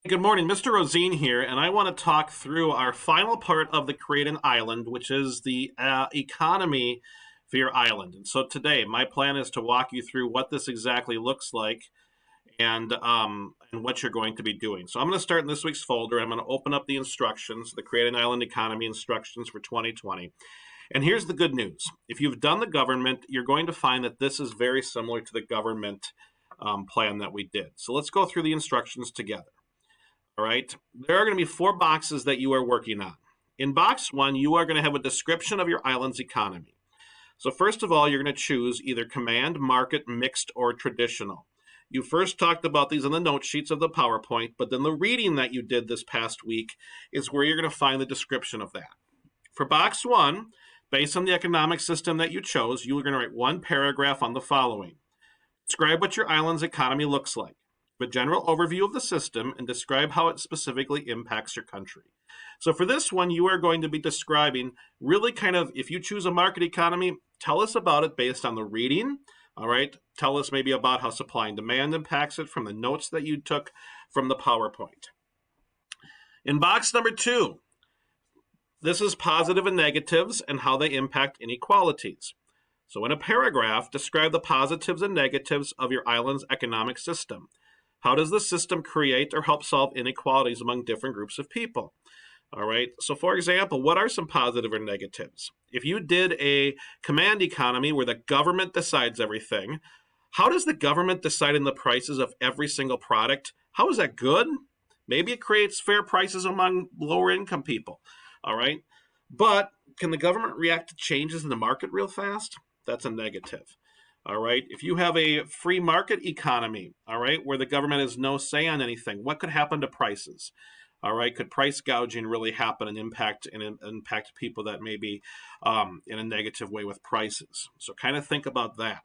Good morning, Mr. Rosine here, and I want to talk through our final part of the Create an Island, which is the economy for your island. And so today, my plan is to walk you through what this exactly looks like and what you're going to be doing. So I'm going to start in this week's folder. I'm going to open up the instructions, the Create an Island Economy instructions for 2020. And here's the good news. If you've done the government, you're going to find that this is very similar to the government plan that we did. So let's go through the instructions together. All right, there are going to be 4 boxes that you are working on. In box 1, you are going to have a description of your island's economy. So first of all, you're going to choose either command, market, mixed, or traditional. You first talked about these on the note sheets of the PowerPoint, but then the reading that you did this past week is where you're going to find the description of that. For box 1, based on the economic system that you chose, you are going to write 1 paragraph on the following. Describe what your island's economy looks like. A general overview of the system and describe how it specifically impacts your country. So for this one, you are going to be describing really kind of, if you choose a market economy, tell us about it based on the reading. All right. Tell us maybe about how supply and demand impacts it from the notes that you took from the PowerPoint. In box number 2, this is positive and negatives and how they impact inequalities. So in a paragraph, describe the positives and negatives of your island's economic system. How does the system create or help solve inequalities among different groups of people? All right, so for example, what are some positive or negatives? If you did a command economy where the government decides everything, how does the government decide in the prices of every single product? How is that good? Maybe it creates fair prices among lower income people. All right, but can the government react to changes in the market real fast? That's a negative. All right, if you have a free market economy, all right, where the government has no say on anything, what could happen to prices? All right, could price gouging really happen and impact people that may be in a negative way with prices? So kind of think about that.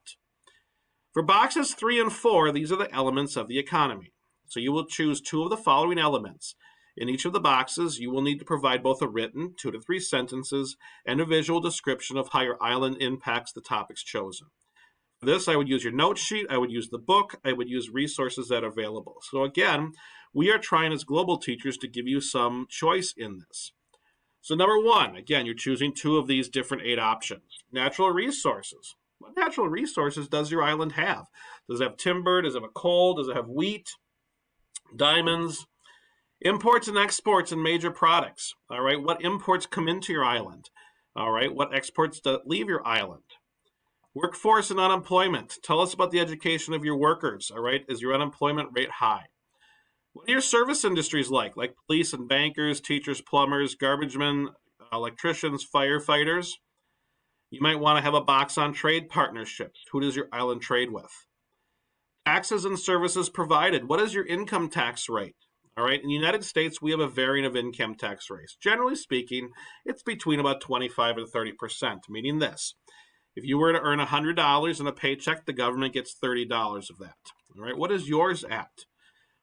For boxes 3 and 4, these are the elements of the economy. So you will choose 2 of the following elements. In each of the boxes, you will need to provide both a written 2 to 3 sentences and a visual description of how your island impacts the topics chosen. For this, I would use your note sheet, I would use the book, I would use resources that are available. So again, we are trying as global teachers to give you some choice in this. So number 1, again, you're choosing 2 of these different 8 options. Natural resources. What natural resources does your island have? Does it have timber? Does it have coal? Does it have wheat? Diamonds? Imports and exports and major products. All right, what imports come into your island? All right, what exports leave your island? Workforce and unemployment. Tell us about the education of your workers. All right, is your unemployment rate high? What are your service industries like police and bankers, teachers, plumbers, garbage men, electricians, firefighters? You might want to have a box on trade partnerships. Who does your island trade with? Taxes and services provided. What is your income tax rate? All right, in the United States, we have a varying of income tax rates. Generally speaking, it's between about 25 and 30%, meaning this. If you were to earn $100 in a paycheck, the government gets $30 of that. All right, what is yours at?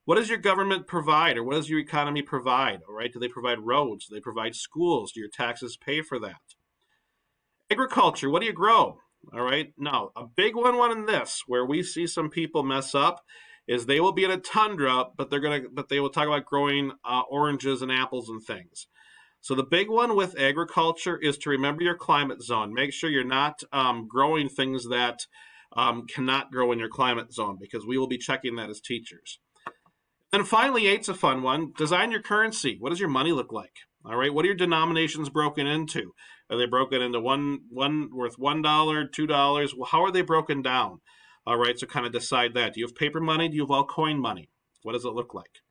What does your government provide, or what does your economy provide? All right, do they provide roads? Do they provide schools? Do your taxes pay for that? Agriculture, what do you grow? All right, now a big one in this, where we see some people mess up, is they will be in a tundra, but they will talk about growing oranges and apples and things. So the big one with agriculture is to remember your climate zone. Make sure you're not growing things that cannot grow in your climate zone, because we will be checking that as teachers. And finally, 8's a fun one. Design your currency. What does your money look like? All right, what are your denominations broken into? Are they broken into one worth $1, $2? Well, how are they broken down? All right, so kind of decide that. Do you have paper money? Do you have all coin money? What does it look like?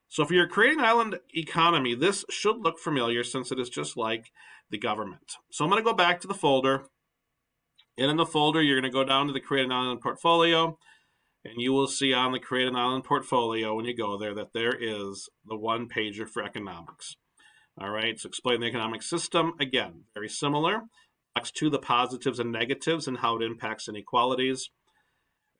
So if you're creating an island economy, this should look familiar since it is just like the government. So I'm going to go back to the folder. And in the folder, you're going to go down to the Create an Island portfolio. And you will see on the Create an Island portfolio when you go there that there is the 1-pager for economics. All right, so explain the economic system. Again, very similar. Box 2, the positives and negatives and how it impacts inequalities.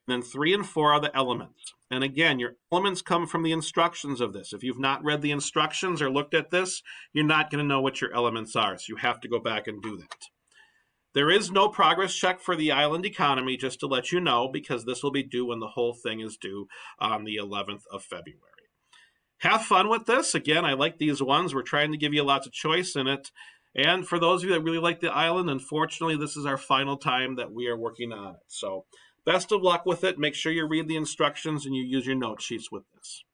And then 3 and 4 are the elements. And again, your elements come from the instructions of this. If you've not read the instructions or looked at this, you're not going to know what your elements are. So you have to go back and do that. There is no progress check for the island economy, just to let you know, because this will be due when the whole thing is due on the 11th of February. have fun with this. Again, I like these ones. We're trying to give you lots of choice in it. And for those of you that really like the island, unfortunately, this is our final time that we are working on it. So best of luck with it. Make sure you read the instructions and you use your note sheets with this.